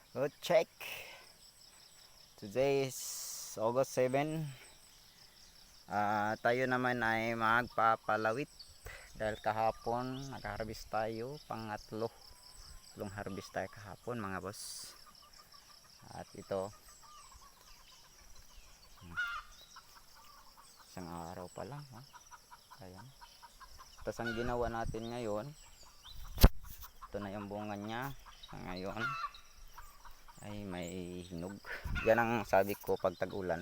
Good check. Today is August 7. Tayo naman ay magpapalawit dahil kahapon nag-harvest tayo, tatlong harvest tayo kahapon mga boss. At ito, isang araw pa lang ha? Ayan. Tapos ang ginawa natin ngayon, ito na yung bunga niya. Ngayon ay may hinog. Yan ang sabi ko pag tag-ulan.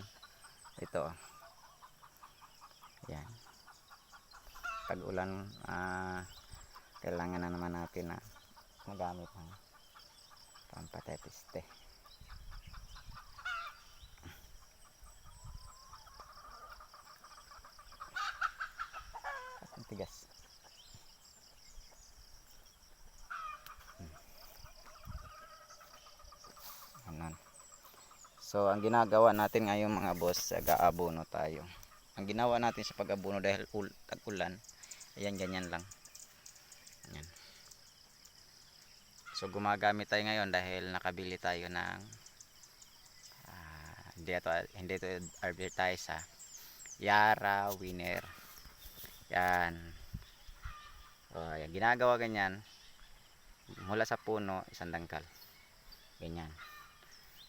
Ito, yan, tag-ulan, kailangan na naman natin na magamit ng pampatay peste. Ang tigas. Anan. So ang ginagawa natin ngayon mga boss,ag-aabono tayo. Ang ginawa natin sa pag-abono dahil tag-ulan, ayan, ganyan lang. Ayan. So gumagamit tayo ngayon dahil nakabili tayo ng hindi ito advertise ha. Yara Winner. Yan. So, ayan, ginagawa ganyan. Mula sa puno, isang dangkal. Ganyan.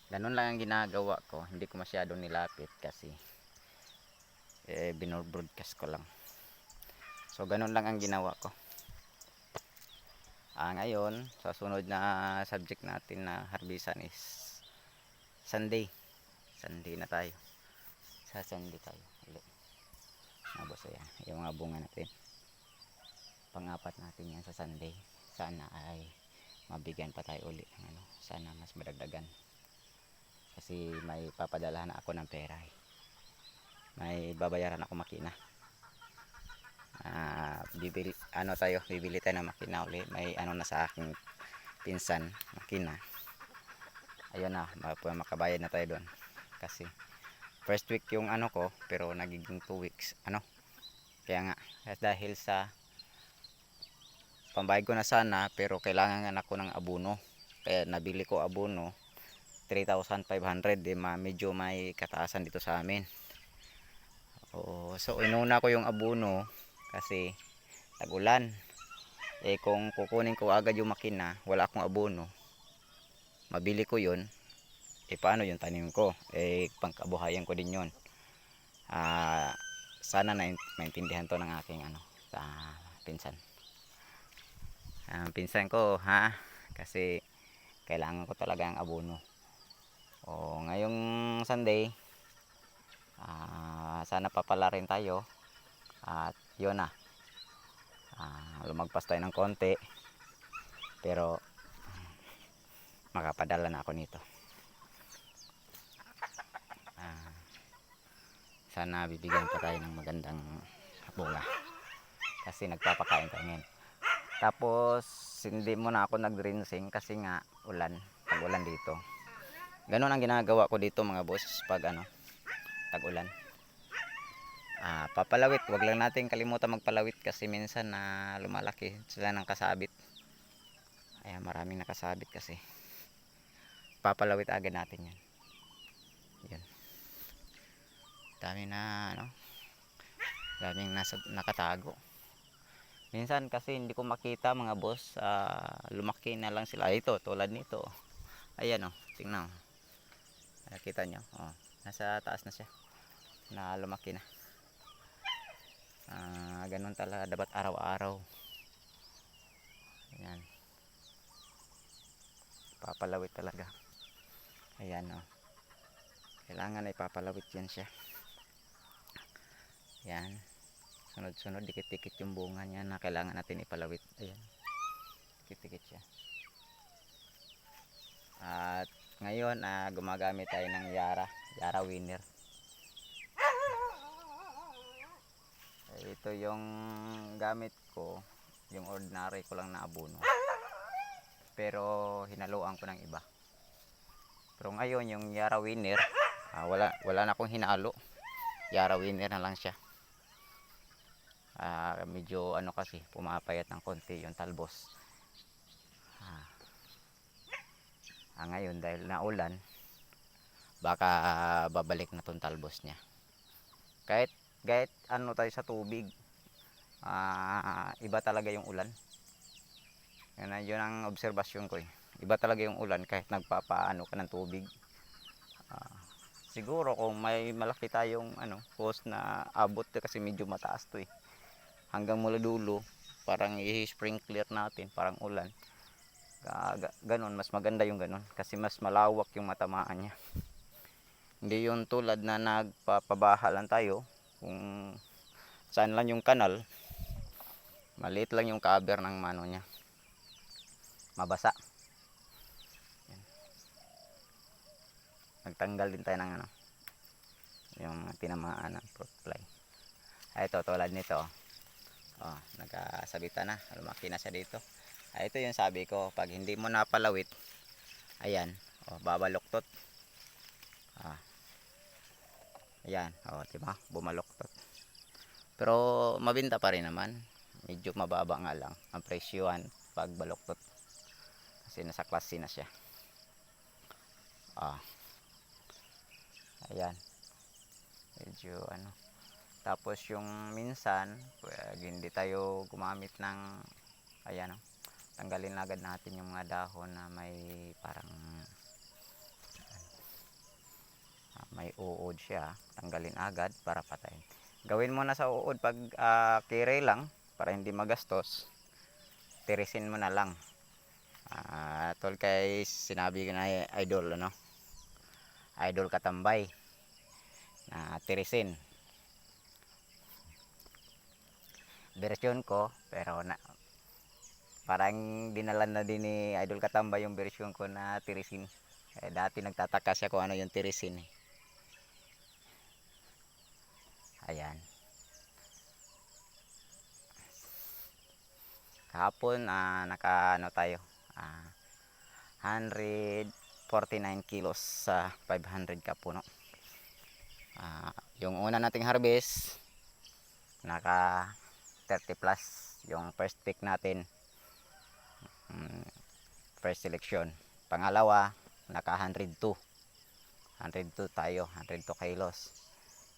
Ganun lang ang ginagawa ko. Hindi ko masyadong nilapit kasi binobroadcast ko lang. So ganun lang ang ginawa ko. Ngayon, sa sunod na subject natin na harbisan is Sunday. Sunday na tayo. Sa Sunday tayo ulit. Boss, ayan, yung mga bunga natin. Pang-apat natin yan sa Sunday. Sana ay mabigyan pa tayo ulit ng ano. Sana mas madagdagan. Kasi may papadalahan ako ng pera. May babayaran ako makina. Bibili tayo ng makina uli. May ano na sa aking pinsan makina. Ayun na, makabayad na tayo doon. Kasi first week yung ano ko, pero nagiging 2 weeks ano. Kaya nga, dahil sa pambayad ko na sana, pero kailangan ako ng abono. Kaya nabili ko abono 3,500, medyo may kataasan dito sa amin. So inuna ko yung abono kasi tag-ulan. Kung kukunin ko agad yung makina, wala akong abono, mabili ko yun, paano yung tanim ko? Pangkabuhayan ko din yun. Sana maintindihan to ng aking pinsan. Pinsan ko ha, kasi kailangan ko talaga ang abono. Ngayong Sunday, sana papala rin tayo. At yun na, lumagpas tayo ng konti, pero makapadala na ako nito. Sana bibigyan pa tayo ng magandang bunga kasi nagpapakain tayo ngayon. Tapos hindi muna ako nag-rinsing kasi nga tag-ulan dito. Ganun ang ginagawa ko dito mga boss pag tag-ulan. Papalawit, wag lang natin kalimutan magpalawit kasi minsan na lumalaki sila ng kasabit. Ayan, maraming nakasabit kasi. Papalawit agad natin yan. Yan. Daming nakatago. Minsan kasi hindi ko makita mga boss, lumaki na lang sila. Ito, tulad nito. Ayan tingnan. Nakita nyo, nasa taas na siya, na lumaki na. Ganun talaga dapat araw-araw. Ayan, papalawit talaga. Ayan kailangan ay papalawit yan siya. Ayan, sunod-sunod, dikit-dikit yung bunga niya na kailangan natin ipalawit. Ayan, dikit-dikit siya. At ngayon gumagamit tayo ng Yara Winner. Ito yung gamit ko, yung ordinary ko lang na abono, pero hinaluan ko ng iba. Pero ngayon yung Yara Winner, wala na akong hinalo. Yara Winner na lang siya. Medyo kasi pumapayat ng konti yung talbos. Ngayon dahil naulan, baka babalik na tong talbos niya. Kahit ano tayo sa tubig, iba talaga yung ulan. Yun ang obserbasyon ko eh. Iba talaga yung ulan kahit nagpapaano ka ng tubig. Siguro kung may malaki tayong post na abot kasi medyo mataas to eh. Hanggang mula dulo, parang i-sprinkler natin, parang ulan. Ganon, mas maganda yung ganon kasi mas malawak yung matamaan niya. Hindi yung tulad na nagpapabaha lang tayo kung saan lang yung kanal, maliit lang yung cover ng mano niya, mabasa. Yan. Nagtanggal din tayo ng yung tinamaan ng fruit fly. Ito tulad nito, nagkasabitan na, lumaki na siya dito. Ito yung sabi ko, pag hindi mo napalawit, ayan, babaloktot. Ayan, diba? Bumaloktot. Pero mabinta pa rin naman. Medyo mababa nga lang ang presyuhan pag baloktot. Kasi nasa klase na siya. Ayan. Medyo Tapos yung minsan, pag hindi tayo gumamit ng ayan, tanggalin agad natin yung mga dahon na may parang may uod siya, tanggalin agad para patayin. Gawin mo na sa uod pag kire lang para hindi magastos, tirisin mo na lang. Tol kay sinabi ko na idol idol Katambay na tirisin version ko, pero parang dinalan na din ni idol Katambay yung version ko na tirisin. Dati nagtataka siya kung ano yung tirisin eh. Ayan. Kahapon tayo 149 kilos sa 500 ka puno. Yung una nating harvest naka 30 plus yung first pick natin, first selection. Pangalawa naka 102 tayo, 102 kilos.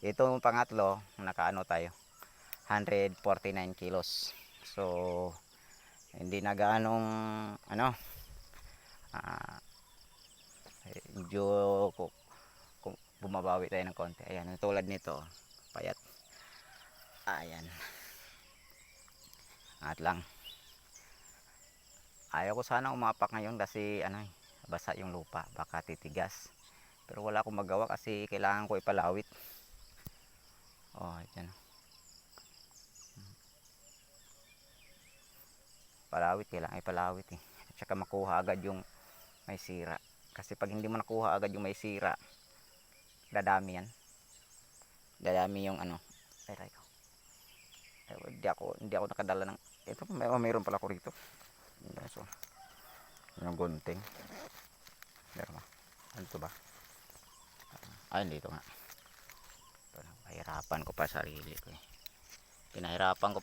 Itong pangatlo naka tayo 149 kilos. So hindi na gaanong medyo kung bumabawi tayo ng konti. Ayan, tulad nito payat. Ayan, at lang ayaw ko sana umapak ngayon kasi basa yung lupa, baka titigas, pero wala akong magawa kasi kailangan ko ipalawit. Ayan, kailangan ipalawit eh, at saka makuha agad yung may sira, kasi pag hindi mo nakuha agad yung may sira, dadami yung hindi ako nakadala ng ito. Mayroon pala ako rito. So yung gunting meron ba? Ano to ba? Dito nga. Pinahirapan ko pa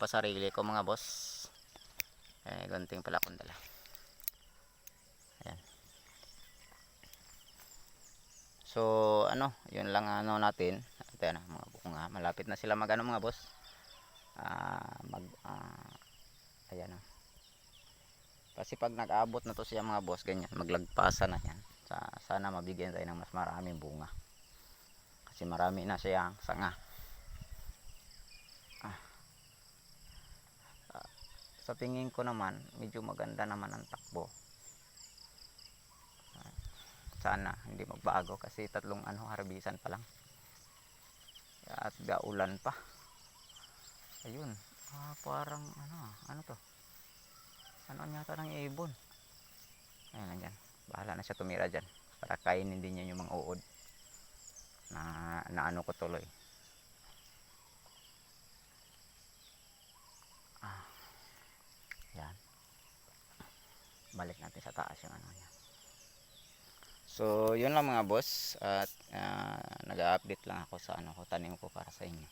sarili ko mga boss. Gunting pala akong dala. Ayan. So yun lang natin. Ito mga bunga, malapit na sila mga boss. Ayan kasi pag nag-abot na to siya mga boss, ganyan maglagpasan na yan. Sana mabigyan tayo ng mas maraming bunga kasi marami na siyang sanga. Sa tingin ko naman medyo maganda naman ang takbo. Sana hindi magbago kasi 3 harbisan pa lang at gaulan pa. Ayun, parang to, yata ng ibon. Ayan lang dyan, bahala na siya tumira dyan para kainin din niya yung mga uod na ko tuloy. Yan, balik natin sa taas yung niya. So yun lang mga boss, at nag-update lang ako sa tanim ko para sa inyo.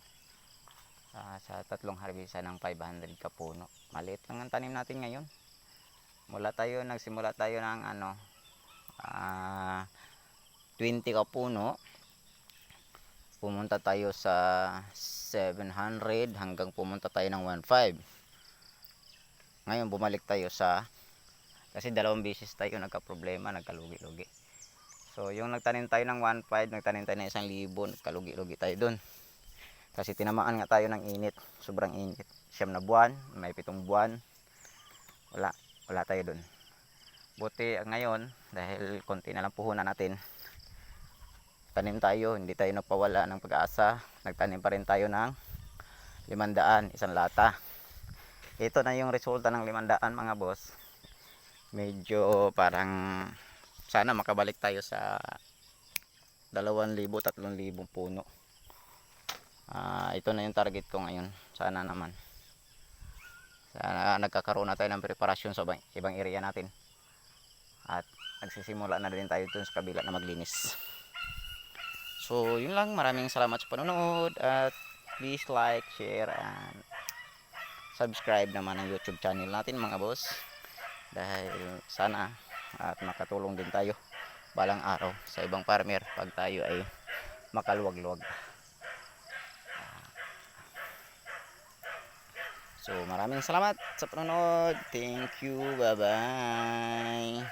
Sa 3 harvesta ng 500 ka puno, maliit lang ang tanim natin ngayon. Nagsimula tayo ng 20 ka puno, pumunta tayo sa 700 hanggang pumunta tayo ng 1.5. Ngayon bumalik tayo sa, kasi dalawang beses tayo nagka-problema, nagkalugi-lugi. So yung nagtanim tayo ng 1.5, nagtanim tayo ng 1,000, nagkalugi-lugi tayo dun. Kasi tinamaan nga tayo ng init, sobrang init. 9 na buwan, may 7 buwan, wala tayo dun. Buti ngayon, dahil konti na lang puhunan natin, tanim tayo, hindi tayo nagpawala ng pag-asa. Nagtanim pa rin tayo ng 500, isang lata. Ito na yung resulta ng 500 mga boss. Medyo parang sana makabalik tayo sa 2,000, 3,000 puno. Ito na yung target ko ngayon. Sana naman. Sana nagkakaroon na tayo ng preparasyon sa ibang area natin. At nagsisimula na din tayo dun sa kabila na maglinis. So yun lang, maraming salamat sa panonood at please like, share and subscribe naman ang YouTube channel natin mga boss, dahil sana at makatulong din tayo balang araw sa ibang farmer pag tayo ay makaluwag-luwag. So maraming salamat sa panonood. Thank you, bye bye.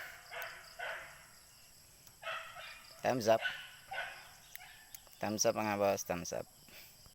Thumbs up mga boss, thumbs up.